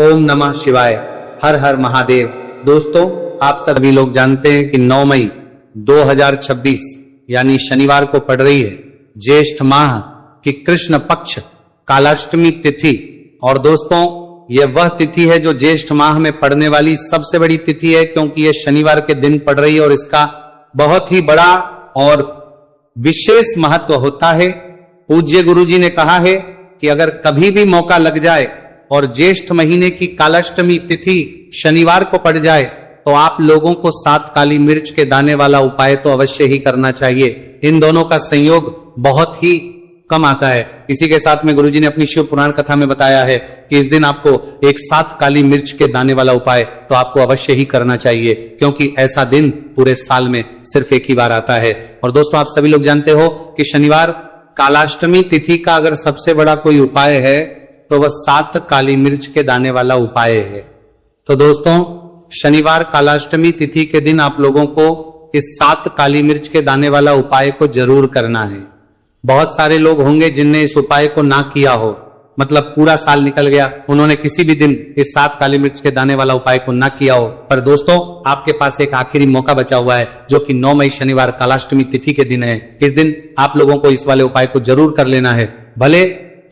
ओम नमः शिवाय। हर हर महादेव। दोस्तों, आप सभी लोग जानते हैं कि 9 मई 2026 यानी शनिवार को पड़ रही है ज्येष्ठ माह की कृष्ण पक्ष कालाष्टमी तिथि। और दोस्तों, यह वह तिथि है जो ज्येष्ठ माह में पड़ने वाली सबसे बड़ी तिथि है, क्योंकि यह शनिवार के दिन पड़ रही है और इसका बहुत ही बड़ा और विशेष महत्व होता है। पूज्य गुरुजी ने कहा है कि अगर कभी भी मौका लग जाए और ज्येष्ठ महीने की कालाष्टमी तिथि शनिवार को पड़ जाए तो आप लोगों को 7 काली मिर्च के दाने वाला उपाय तो अवश्य ही करना चाहिए। इन दोनों का संयोग बहुत ही कम आता है। इसी के साथ में गुरुजी ने अपनी शिव पुराण कथा में बताया है कि इस दिन आपको एक 7 काली मिर्च के दाने वाला उपाय तो आपको अवश्य ही करना चाहिए, क्योंकि ऐसा दिन पूरे साल में सिर्फ एक ही बार आता है। और दोस्तों, आप सभी लोग जानते हो कि शनिवार कालाष्टमी तिथि का अगर सबसे बड़ा कोई उपाय है तो वह 7 काली मिर्च के दाने वाला उपाय है। तो दोस्तों, शनिवार कालाष्टमी तिथि के दिन आप लोगों को इस 7 काली मिर्च के दाने वाला उपाय को जरूर करना है। बहुत सारे लोग होंगे जिनने इस उपाय को ना किया हो, मतलब पूरा साल निकल गया, उन्होंने किसी भी दिन इस 7 काली मिर्च के दाने वाला उपाय को ना किया हो। पर दोस्तों, आपके पास एक आखिरी मौका बचा हुआ है, जो कि 9 मई शनिवार कालाष्टमी तिथि के दिन है। इस दिन आप लोगों को इस वाले उपाय को जरूर कर लेना है। भले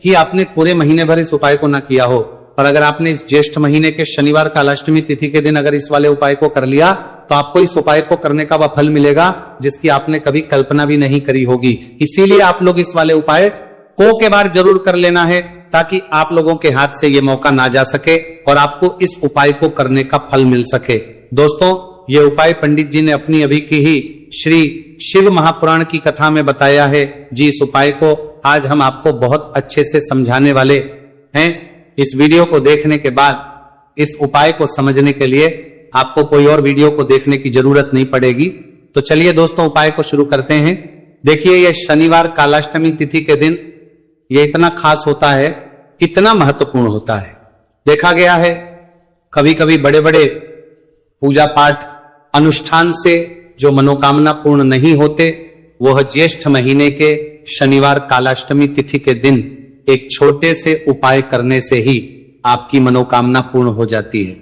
ही आपने पूरे महीने भर इस उपाय को ना किया हो, पर अगर आपने इस ज्येष्ठ महीने के शनिवार कालाष्टमी तिथि के दिन अगर इस वाले उपाय को कर लिया तो आपको इस उपाय को करने का वह फल मिलेगा जिसकी आपने कभी कल्पना भी नहीं करी होगी। इसीलिए आप लोग इस वाले उपाय को के बार जरूर कर लेना है, ताकि आप लोगों के हाथ से ये मौका ना जा सके और आपको इस उपाय को करने का फल मिल सके। दोस्तों, ये उपाय पंडित जी ने अपनी अभी की ही श्री शिव महापुराण की कथा में बताया है जी। इस उपाय को आज हम आपको बहुत अच्छे से समझाने वाले हैं। इस वीडियो को देखने के बाद इस उपाय को समझने के लिए आपको कोई और वीडियो को देखने की जरूरत नहीं पड़ेगी। तो चलिए दोस्तों, उपाय को शुरू करते हैं। देखिए, यह शनिवार कालाष्टमी तिथि के दिन यह इतना खास होता है, इतना महत्वपूर्ण होता है। देखा गया है कभी कभी बड़े बड़े पूजा पाठ अनुष्ठान से जो मनोकामना पूर्ण नहीं होते, वह ज्येष्ठ महीने के शनिवार कालाष्टमी तिथि के दिन एक छोटे से उपाय करने से ही आपकी मनोकामना पूर्ण हो जाती है।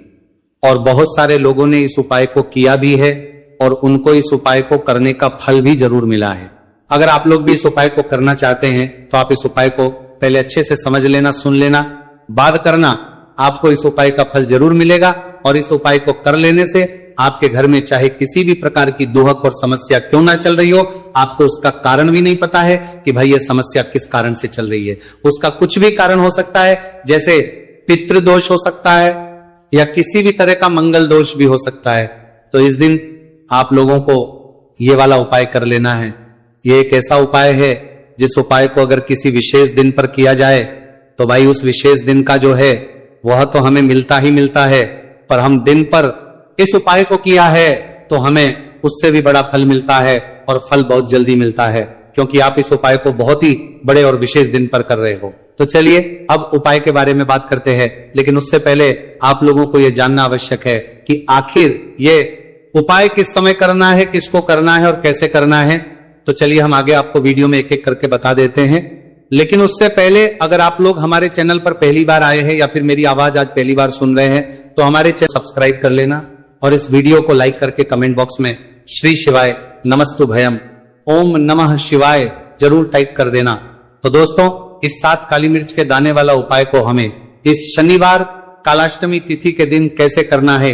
और बहुत सारे लोगों ने इस उपाय को किया भी है और उनको इस उपाय को करने का फल भी जरूर मिला है। अगर आप लोग भी इस उपाय को करना चाहते हैं तो आप इस उपाय को पहले अच्छे से समझ लेना, सुन लेना, बाद करना। आपको इस उपाय का फल जरूर मिलेगा और इस उपाय को कर लेने से आपके घर में चाहे किसी भी प्रकार की दुहक और समस्या क्यों ना चल रही हो, आपको उसका कारण भी नहीं पता है कि भाई ये समस्या किस कारण से चल रही है। उसका कुछ भी कारण हो सकता है, जैसे पितृदोष हो सकता है या किसी भी तरह का मंगल दोष भी हो सकता है। तो इस दिन आप लोगों को ये वाला उपाय कर लेना है। ये एक ऐसा उपाय है जिस उपाय को अगर किसी विशेष दिन पर किया जाए तो भाई उस विशेष दिन का जो है वह तो हमें मिलता ही मिलता है, पर हम दिन पर इस उपाय को किया है तो हमें उससे भी बड़ा फल मिलता है और फल बहुत जल्दी मिलता है, क्योंकि आप इस उपाय को बहुत ही बड़े और विशेष दिन पर कर रहे हो। तो चलिए अब उपाय के बारे में बात करते हैं, लेकिन उससे पहले आप लोगों को यह जानना आवश्यक है कि आखिर ये उपाय किस समय करना है, किसको करना है और कैसे करना है। तो चलिए हम आगे आपको वीडियो में एक एक करके बता देते हैं। लेकिन उससे पहले अगर आप लोग हमारे चैनल पर पहली बार आए हैं या फिर मेरी आवाज आज पहली बार सुन रहे हैं तो हमारे चैनल सब्सक्राइब कर लेना और इस वीडियो को लाइक करके कमेंट बॉक्स में श्री शिवाय नमस्तुभयम ओम नमः शिवाय जरूर टाइप कर देना। तो दोस्तों, इस 7 काली मिर्च के दाने वाला उपाय को हमें इस शनिवार कालाष्टमी तिथि के दिन कैसे करना है,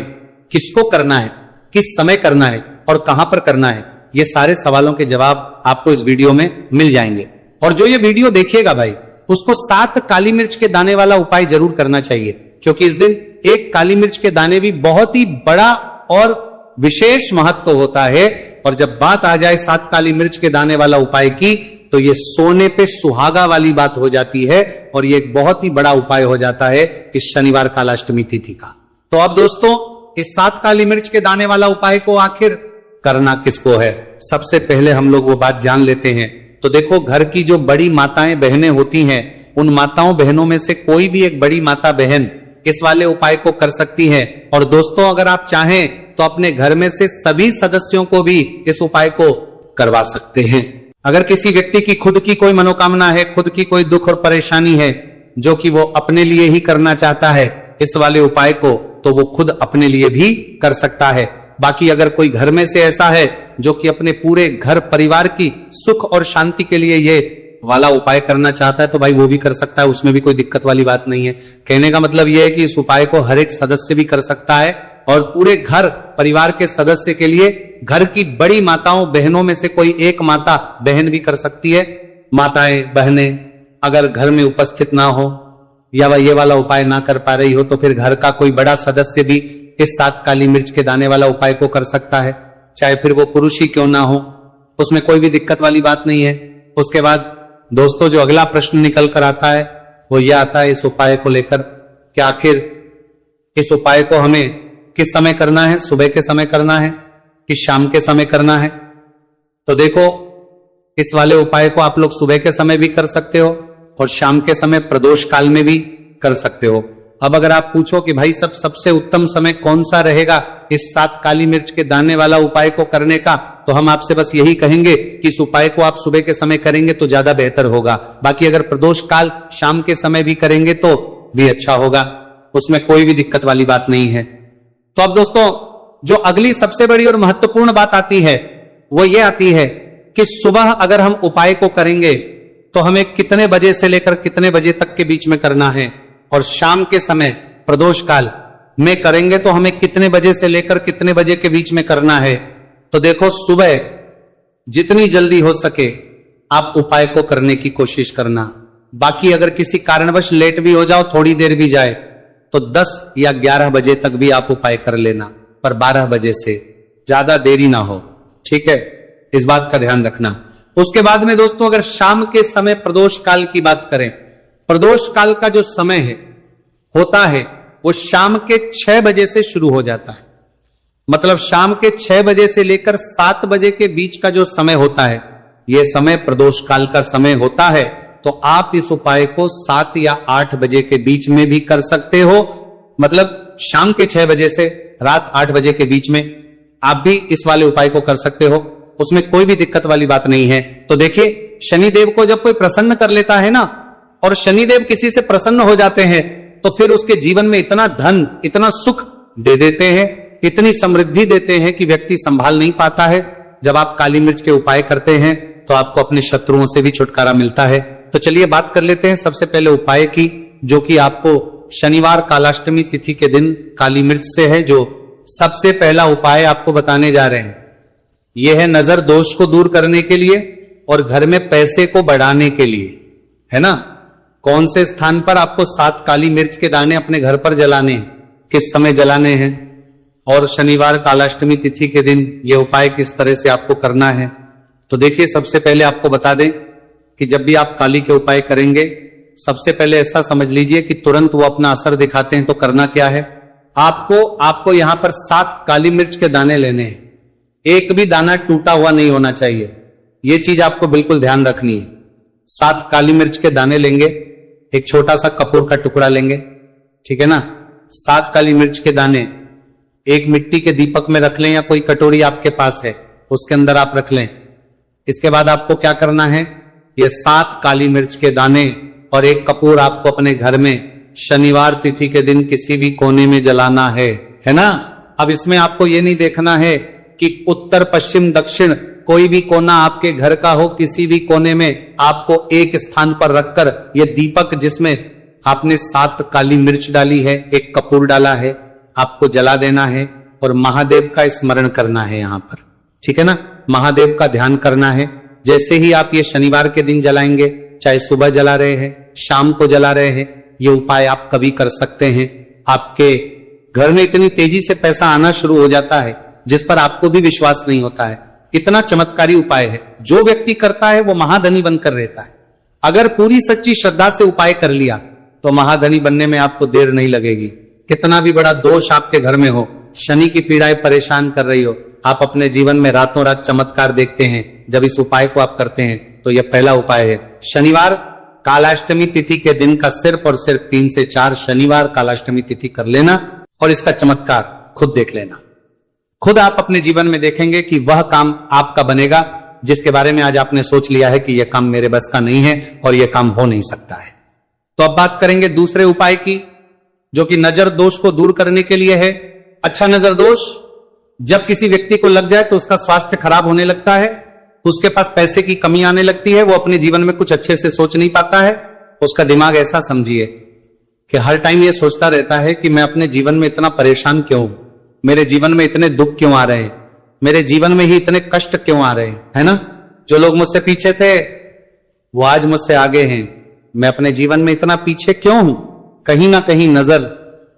किसको करना है, किस समय करना है और कहां पर करना है, ये सारे सवालों के जवाब आपको इस वीडियो में मिल जाएंगे। और जो ये वीडियो देखिएगा भाई, उसको 7 काली मिर्च के दाने वाला उपाय जरूर करना चाहिए, क्योंकि इस दिन एक काली मिर्च के दाने भी बहुत ही बड़ा और विशेष महत्व होता है। और जब बात आ जाए 7 काली मिर्च के दाने वाला उपाय की, तो ये सोने पे सुहागा वाली बात हो जाती है और ये एक बहुत ही बड़ा उपाय हो जाता है इस शनिवार कालाष्टमी तिथि का। तो अब दोस्तों, इस 7 काली मिर्च के दाने वाला उपाय को आखिर करना किसको है, सबसे पहले हम लोग वो बात जान लेते हैं। तो देखो, घर की जो बड़ी माताएं बहनें होती हैं, उन माताओं बहनों में से कोई भी एक बड़ी माता बहन इस वाले उपाय को कर सकती है। और दोस्तों, अगर आप चाहें तो अपने घर में से सभी सदस्यों को भी इस उपाय को करवा सकते हैं। अगर किसी व्यक्ति की खुद की कोई मनोकामना है, खुद की कोई दुख और परेशानी है जो कि वो अपने लिए ही करना चाहता है, इस वाले उपाय को, तो वो खुद अपने लिए भी कर सकता है। बाकी अगर कोई घर में से ऐसा है जो कि अपने पूरे घर परिवार की सुख और शांति के लिए ये वाला उपाय करना चाहता है, तो भाई वो भी कर सकता है, उसमें भी कोई दिक्कत वाली बात नहीं है। कहने का मतलब यह है कि इस उपाय को हर एक सदस्य भी कर सकता है और पूरे घर परिवार के सदस्य के लिए घर की बड़ी माताओं बहनों में से कोई एक माता बहन भी कर सकती है। माताएं बहनें अगर घर में उपस्थित ना हो या वह ये वाला उपाय ना कर पा रही हो, तो फिर घर का कोई बड़ा सदस्य भी इस 7 काली मिर्च के दाने वाला उपाय को कर सकता है, चाहे फिर वो पुरुष ही क्यों ना हो, उसमें कोई भी दिक्कत वाली बात नहीं है। उसके बाद दोस्तों जो अगला प्रश्न निकल कर आता है वो यह आता है इस उपाय को लेकर कि आखिर इस उपाय को हमें किस समय करना है, सुबह के समय करना है कि शाम के समय करना है। तो देखो, इस वाले उपाय को आप लोग सुबह के समय भी कर सकते हो और शाम के समय प्रदोष काल में भी कर सकते हो। अब अगर आप पूछो कि भाई सबसे उत्तम समय कौन सा रहेगा इस 7 काली मिर्च के दाने वाला उपाय को करने का, तो हम आपसे बस यही कहेंगे कि इस उपाय को आप सुबह के समय करेंगे तो ज्यादा बेहतर होगा। बाकी अगर प्रदोष काल शाम के समय भी करेंगे तो भी अच्छा होगा, उसमें कोई भी दिक्कत वाली बात नहीं है। तो अब दोस्तों जो अगली सबसे बड़ी और महत्वपूर्ण बात आती है वो ये आती है कि सुबह अगर हम उपाय को करेंगे तो हमें कितने बजे से लेकर कितने बजे तक के बीच में करना है, और शाम के समय प्रदोष काल में करेंगे तो हमें कितने बजे से लेकर कितने बजे के बीच में करना है। तो देखो, सुबह जितनी जल्दी हो सके आप उपाय को करने की कोशिश करना। बाकी अगर किसी कारणवश लेट भी हो जाओ, थोड़ी देर भी जाए, तो 10 या 11 बजे तक भी आप उपाय कर लेना, पर 12 बजे से ज्यादा देरी ना हो, ठीक है, इस बात का ध्यान रखना। उसके बाद में दोस्तों अगर शाम के समय प्रदोष काल की बात करें, प्रदोष काल का जो समय है होता है वो शाम के 6 बजे से शुरू हो जाता है। मतलब शाम के 6 बजे से लेकर 7 बजे के बीच का जो समय होता है, यह समय प्रदोष काल का समय होता है। तो आप इस उपाय को 7 या 8 बजे के बीच में भी कर सकते हो। मतलब शाम के 6 बजे से रात 8 बजे के बीच में आप भी इस वाले उपाय को कर सकते हो, उसमें कोई भी दिक्कत वाली बात नहीं है। तो देखिए, शनिदेव को जब कोई प्रसन्न कर लेता है ना, और शनिदेव किसी से प्रसन्न हो जाते हैं, तो फिर उसके जीवन में इतना धन, इतना सुख दे देते हैं, इतनी समृद्धि देते हैं कि व्यक्ति संभाल नहीं पाता है। जब आप काली मिर्च के उपाय करते हैं तो आपको अपने शत्रुओं से भी छुटकारा मिलता है। तो चलिए बात कर लेते हैं सबसे पहले उपाय की, जो कि आपको शनिवार कालाष्टमी तिथि के दिन काली मिर्च से है। जो सबसे पहला उपाय आपको बताने जा रहे हैं यह है नजर दोष को दूर करने के लिए और घर में पैसे को बढ़ाने के लिए, है ना। कौन से स्थान पर आपको 7 काली मिर्च के दाने अपने घर पर जलाने हैं, किस समय जलाने हैं, और शनिवार कालाष्टमी तिथि के दिन यह उपाय किस तरह से आपको करना है। तो देखिए, सबसे पहले आपको बता दें कि जब भी आप काली के उपाय करेंगे, सबसे पहले ऐसा समझ लीजिए कि तुरंत वो अपना असर दिखाते हैं। तो करना क्या है, आपको यहां पर 7 काली मिर्च के दाने लेने हैं। एक भी दाना टूटा हुआ नहीं होना चाहिए, यह चीज आपको बिल्कुल ध्यान रखनी है। 7 काली मिर्च के दाने लेंगे, एक छोटा सा कपूर का टुकड़ा लेंगे, ठीक है ना। 7 काली मिर्च के दाने एक मिट्टी के दीपक में रख लें या कोई कटोरी आपके पास है उसके अंदर आप रख लें। इसके बाद आपको क्या करना है, ये 7 काली मिर्च के दाने और एक कपूर आपको अपने घर में शनिवार तिथि के दिन किसी भी कोने में जलाना है ना। अब इसमें आपको ये नहीं देखना है कि उत्तर पश्चिम दक्षिण कोई भी कोना आपके घर का हो, किसी भी कोने में आपको एक स्थान पर रखकर ये दीपक जिसमें आपने 7 काली मिर्च डाली है, एक कपूर डाला है, आपको जला देना है और महादेव का स्मरण करना है यहां पर, ठीक है ना। महादेव का ध्यान करना है। जैसे ही आप ये शनिवार के दिन जलाएंगे, चाहे सुबह जला रहे हैं, शाम को जला रहे हैं, ये उपाय आप कभी कर सकते हैं। आपके घर में इतनी तेजी से पैसा आना शुरू हो जाता है जिस पर आपको भी विश्वास नहीं होता है। इतना चमत्कारी उपाय है, जो व्यक्ति करता है वो महाधनी बनकर रहता है। अगर पूरी सच्ची श्रद्धा से उपाय कर लिया तो महाधनी बनने में आपको देर नहीं लगेगी। कितना भी बड़ा दोष आपके घर में हो, शनि की पीड़ाएं परेशान कर रही हो, आप अपने जीवन में रातों रात चमत्कार देखते हैं जब इस उपाय को आप करते हैं। तो यह पहला उपाय है। शनिवार कालाष्टमी तिथि के दिन का सिर्फ और सिर्फ 3 से 4 शनिवार कालाष्टमी तिथि कर लेना और इसका चमत्कार खुद देख लेना। खुद आप अपने जीवन में देखेंगे कि वह काम आपका बनेगा जिसके बारे में आज आपने सोच लिया है कि यह काम मेरे बस का नहीं है और यह काम हो नहीं सकता है। तो अब बात करेंगे दूसरे उपाय की। जो कि नजर दोष को दूर करने के लिए है। अच्छा नजर दोष जब किसी व्यक्ति को लग जाए तो उसका स्वास्थ्य खराब होने लगता है, उसके पास पैसे की कमी आने लगती है, वो अपने जीवन में कुछ अच्छे से सोच नहीं पाता है। उसका दिमाग ऐसा समझिए कि हर टाइम ये सोचता रहता है कि मैं अपने जीवन में इतना परेशान क्यों हूं, मेरे जीवन में इतने दुख क्यों आ रहे हैं, मेरे जीवन में ही इतने कष्ट क्यों आ रहे हैं, है ना। जो लोग मुझसे पीछे थे वो आज मुझसे आगे हैं, मैं अपने जीवन में इतना पीछे क्यों हूं। कहीं ना कहीं नजर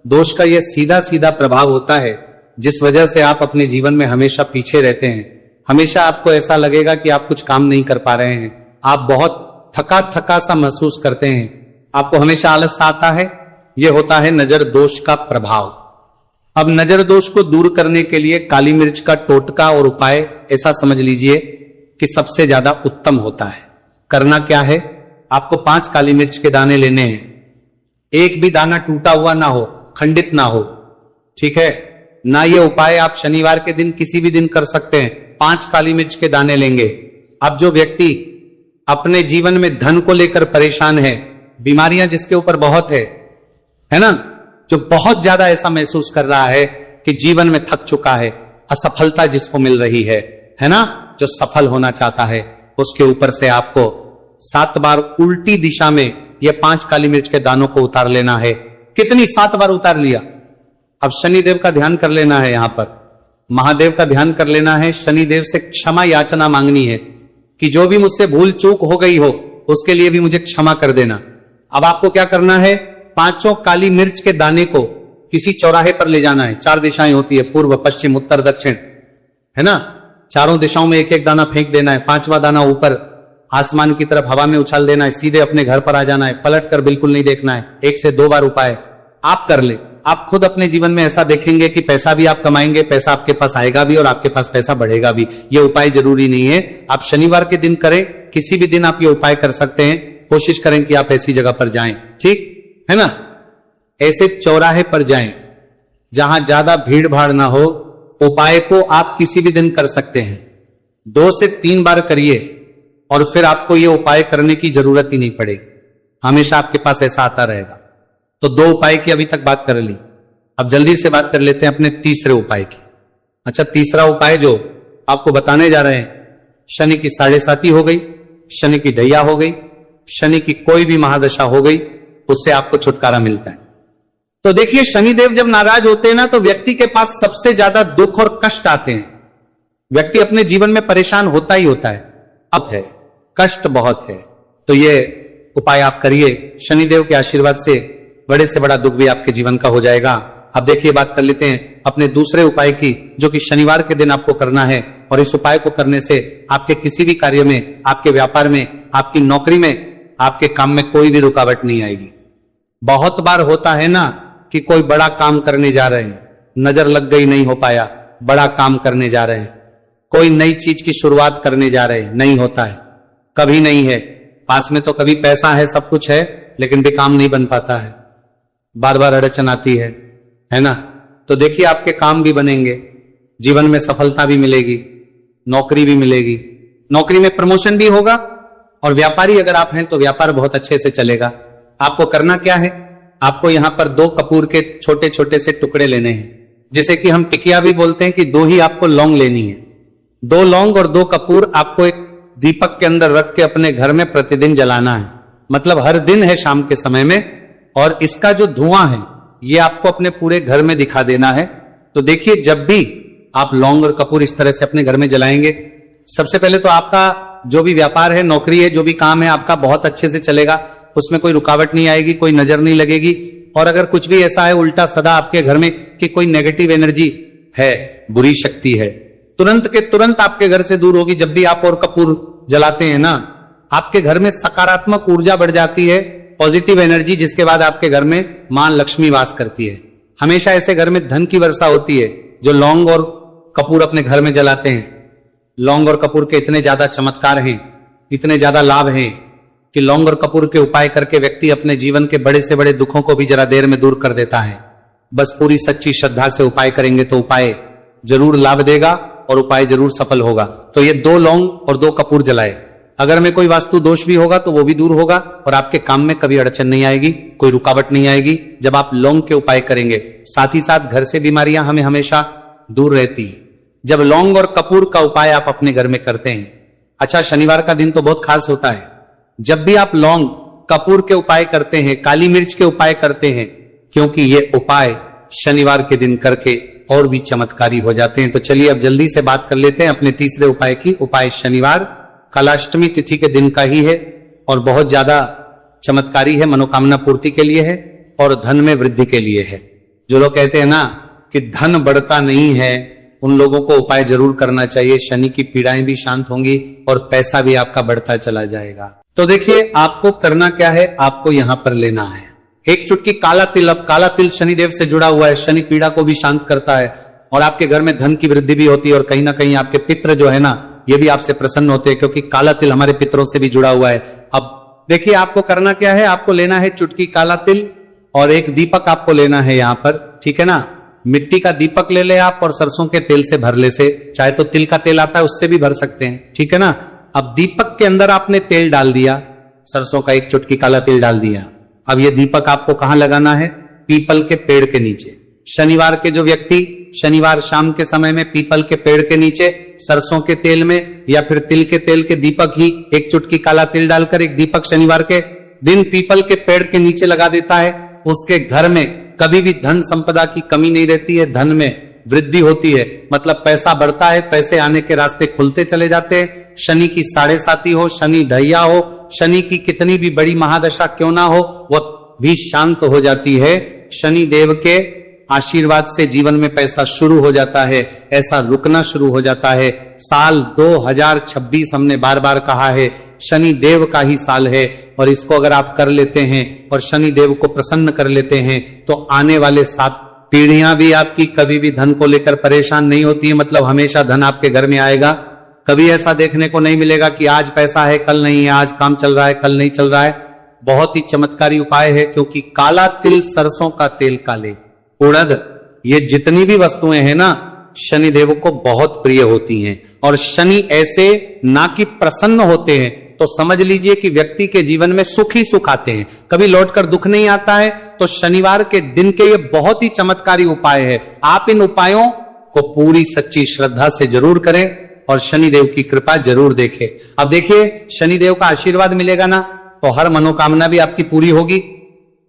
दोष का यह सीधा सीधा प्रभाव होता है, जिस वजह से आप अपने जीवन में हमेशा पीछे रहते हैं। हमेशा आपको ऐसा लगेगा कि आप कुछ काम नहीं कर पा रहे हैं, आप बहुत थका थका सा महसूस करते हैं, आपको हमेशा आलस आता है। यह होता है नजर दोष का प्रभाव। अब नजर दोष को दूर करने के लिए काली मिर्च का टोटका और उपाय ऐसा समझ लीजिए कि सबसे ज्यादा उत्तम होता है। करना क्या है, आपको 5 काली मिर्च के दाने लेने हैं, एक भी दाना टूटा हुआ ना हो, खंडित ना हो, ठीक है ना। ये उपाय आप शनिवार के दिन किसी भी दिन कर सकते हैं। 5 काली मिर्च के दाने लेंगे। अब जो व्यक्ति अपने जीवन में धन को लेकर परेशान है, बीमारियां जिसके ऊपर बहुत है ना, जो बहुत ज्यादा ऐसा महसूस कर रहा है कि जीवन में थक चुका है, असफलता जिसको मिल रही है ना, जो सफल होना चाहता है, उसके ऊपर से आपको 7 बार उल्टी दिशा में ये 5 काली मिर्च के दानों को उतार लेना है। कितनी 7 बार उतार लिया। अब शनिदेव का ध्यान कर लेना है, यहां पर महादेव का ध्यान कर लेना है, शनिदेव से क्षमा याचना मांगनी है कि जो भी मुझसे भूल चूक हो गई हो उसके लिए भी मुझे क्षमा कर देना। अब आपको क्या करना है, 5 काली मिर्च के दाने को किसी चौराहे पर ले जाना है। 4 दिशाएं होती है, पूर्व पश्चिम उत्तर दक्षिण, है ना। चारों दिशाओं में एक एक दाना फेंक देना है। 5वां दाना ऊपर आसमान की तरफ हवा में उछाल देना है, सीधे अपने घर पर आ जाना है, पलट कर बिल्कुल नहीं देखना है। 1 से 2 बार उपाय आप कर ले। आप खुद अपने जीवन में ऐसा देखेंगे कि पैसा भी आप कमाएंगे, पैसा आपके पास आएगा भी और आपके पास पैसा बढ़ेगा भी। ये उपाय जरूरी नहीं है आप शनिवार के दिन करें, किसी भी दिन आप ये उपाय कर सकते हैं। कोशिश करें कि आप ऐसी जगह पर जाएं, ठीक है ना। ऐसे चौराहे पर जाएं जहां ज्यादा भीड़ भाड़ ना हो। उपाय को आप किसी भी दिन कर सकते हैं, 2 से 3 बार करिए और फिर आपको यह उपाय करने की जरूरत ही नहीं पड़ेगी, हमेशा आपके पास ऐसा आता रहेगा। तो 2 उपाय की अभी तक बात कर ली, अब जल्दी से बात कर लेते हैं अपने तीसरे उपाय की। अच्छा, तीसरा उपाय जो आपको बताने जा रहे हैं, शनि की 7.5 हो गई, शनि की ढैया हो गई, शनि की कोई भी महादशा हो गई, उससे आपको छुटकारा मिलता है। तो देखिए, शनिदेव जब नाराज होते हैं ना, तो व्यक्ति के पास सबसे ज्यादा दुख और कष्ट आते हैं। व्यक्ति अपने जीवन में परेशान होता ही होता है, अब है कष्ट बहुत है। तो ये उपाय आप करिए, शनिदेव के आशीर्वाद से बड़े से बड़ा दुख भी आपके जीवन का हो जाएगा। अब देखिए, बात कर लेते हैं अपने दूसरे उपाय की, जो कि शनिवार के दिन आपको करना है। और इस उपाय को करने से आपके किसी भी कार्य में, आपके व्यापार में, आपकी नौकरी में, आपके काम में कोई भी रुकावट नहीं आएगी। बहुत बार होता है ना कि कोई बड़ा काम करने जा रहे हैं, नजर लग गई, नहीं हो पाया, बड़ा काम करने जा रहे हैं, कोई नई चीज की शुरुआत करने जा रहे हैं, नहीं होता है, कभी नहीं है। पास में तो कभी पैसा है, सब कुछ है, लेकिन भी काम नहीं बन पाता है, बार बार अड़चन आती है ना। तो देखिए, आपके काम भी बनेंगे, जीवन में सफलता भी मिलेगी, नौकरी भी मिलेगी, नौकरी में प्रमोशन भी होगा, और व्यापारी अगर आप हैं तो व्यापार बहुत अच्छे से चलेगा। आपको करना क्या है, आपको यहां पर 2 कपूर के छोटे छोटे से टुकड़े लेने हैं, जिसे कि हम टिकिया भी बोलते हैं कि 2 ही आपको लौंग लेनी है। 2 लौंग और 2 कपूर आपको एक दीपक के अंदर रख के अपने घर में प्रतिदिन जलाना है, मतलब हर दिन है शाम के समय में। और इसका जो धुआं है ये आपको अपने पूरे घर में दिखा देना है। तो देखिए, जब भी आप लौंग और कपूर इस तरह से अपने घर में जलाएंगे, सबसे पहले तो आपका जो भी व्यापार है, नौकरी है, जो भी काम है आपका बहुत अच्छे से चलेगा, उसमें कोई रुकावट नहीं आएगी, कोई नजर नहीं लगेगी। और अगर कुछ भी ऐसा है उल्टा सदा आपके घर में कि कोई नेगेटिव एनर्जी है, बुरी शक्ति है, तुरंत के तुरंत आपके घर से दूर होगी। जब भी आप और कपूर जलाते हैं ना, आपके घर में सकारात्मक ऊर्जा बढ़ जाती है, पॉजिटिव एनर्जी, जिसके बाद आपके घर में मां लक्ष्मी वास करती है। हमेशा ऐसे घर में धन की वर्षा होती है जो लौंग और कपूर अपने घर में जलाते हैं। लौंग और कपूर के इतने ज्यादा चमत्कार हैं, इतने ज्यादा लाभ हैं कि लौंग और कपूर के उपाय करके व्यक्ति अपने जीवन के बड़े से बड़े दुखों को भी जरा देर में दूर कर देता है। बस पूरी सच्ची श्रद्धा से उपाय करेंगे तो उपाय जरूर लाभ देगा और उपाय जरूर सफल होगा। तो ये 2 लौंग और 2 कपूर जलाए अगर में कोई वास्तु दोष भी होगा तो वो भी दूर होगा और आपके काम में कभी अड़चन नहीं आएगी, कोई रुकावट नहीं आएगी जब आप लौंग के उपाय करेंगे। साथ ही साथ घर से बीमारियां हमें हमेशा दूर रहती है जब लौंग और कपूर का उपाय आप अपने घर में करते हैं। अच्छा, शनिवार का दिन तो बहुत खास होता है। जब भी आप लौंग कपूर के उपाय करते हैं, काली मिर्च के उपाय करते हैं, क्योंकि ये उपाय शनिवार के दिन करके और भी चमत्कारी हो जाते हैं। तो चलिए अब जल्दी से बात कर लेते हैं अपने तीसरे उपाय की। उपाय शनिवार कलाष्टमी तिथि के दिन का ही है और बहुत ज्यादा चमत्कारी है, मनोकामना पूर्ति के लिए है और धन में वृद्धि के लिए है। जो लोग कहते हैं ना कि धन बढ़ता नहीं है, उन लोगों को उपाय जरूर करना चाहिए। शनि की पीड़ाएं भी शांत होंगी और पैसा भी आपका बढ़ता चला जाएगा। तो देखिए आपको करना क्या है, आपको यहां पर लेना है एक चुटकी काला तिल। अब काला तिल शनिदेव से जुड़ा हुआ है, शनि पीड़ा को भी शांत करता है और आपके घर में धन की वृद्धि भी होती है और कहीं ना कहीं आपके पितृ जो है ना ये भी आपसे प्रसन्न होते हैं, क्योंकि काला तिल हमारे पितरों से भी जुड़ा हुआ है। अब देखिए आपको करना क्या है, आपको लेना है चुटकी काला तिल और एक दीपक आपको लेना है यहां पर, ठीक है ना। मिट्टी का दीपक ले ले आप और सरसों के तेल से भर ले से, चाहे तो तिल का तेल आता है उससे भी भर सकते हैं, ठीक है ना। अब दीपक के अंदर आपने तेल डाल दिया, सरसों का एक चुटकी काला तेल डाल दिया। अब ये दीपक आपको कहां लगाना है, पीपल के पेड़ के नीचे। शनिवार के जो व्यक्ति शनिवार शाम के समय में पीपल के पेड़ के नीचे सरसों के तेल में या फिर तिल के तेल के दीपक ही एक चुटकी काला तिल डालकर एक दीपक शनिवार के दिन पीपल के पेड़ के नीचे लगा देता है, उसके घर में कभी भी धन संपदा की कमी नहीं रहती है, धन में वृद्धि होती है, मतलब पैसा बढ़ता है, पैसे आने के रास्ते खुलते चले जाते हैं। शनि की 7.5 हो, शनि ढैया हो, शनि की कितनी भी बड़ी महादशा क्यों ना हो, वो भी शांत हो जाती है। शनि देव के आशीर्वाद से जीवन में पैसा शुरू हो जाता है, ऐसा रुकना शुरू हो जाता है। साल 2026 हमने बार बार कहा है शनि देव का ही साल है और इसको अगर आप कर लेते हैं और शनि देव को प्रसन्न कर लेते हैं तो आने वाले 7 पीढ़ियां भी आपकी कभी भी धन को लेकर परेशान नहीं होती है, मतलब हमेशा धन आपके घर में आएगा। कभी ऐसा देखने को नहीं मिलेगा कि आज पैसा है कल नहीं है, आज काम चल रहा है कल नहीं चल रहा है। बहुत ही चमत्कारी उपाय है, क्योंकि काला तिल, सरसों का तेल काले, उड़द, ये जितनी भी वस्तुएं हैं ना शनि देव को बहुत प्रिय होती हैं। और शनि ऐसे ना कि प्रसन्न होते हैं तो समझ लीजिए कि व्यक्ति के जीवन में सुख ही सुख आते हैं, कभी लौटकर दुख नहीं आता है। तो शनिवार के दिन के ये बहुत ही चमत्कारी उपाय है। आप इन उपायों को पूरी सच्ची श्रद्धा से जरूर करें और शनिदेव की कृपा जरूर देखें। अब देखिए शनिदेव का आशीर्वाद मिलेगा ना तो हर मनोकामना भी आपकी पूरी होगी,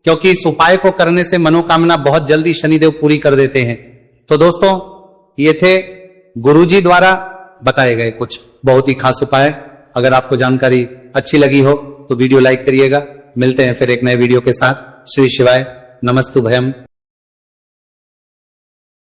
क्योंकि इस उपाय को करने से मनोकामना बहुत जल्दी शनिदेव पूरी कर देते हैं। तो दोस्तों ये थे गुरुजी द्वारा बताए गए कुछ बहुत ही खास उपाय। अगर आपको जानकारी अच्छी लगी हो तो वीडियो लाइक करिएगा। मिलते हैं फिर एक नए वीडियो के साथ। श्री शिवाय, नमस्तु भयम।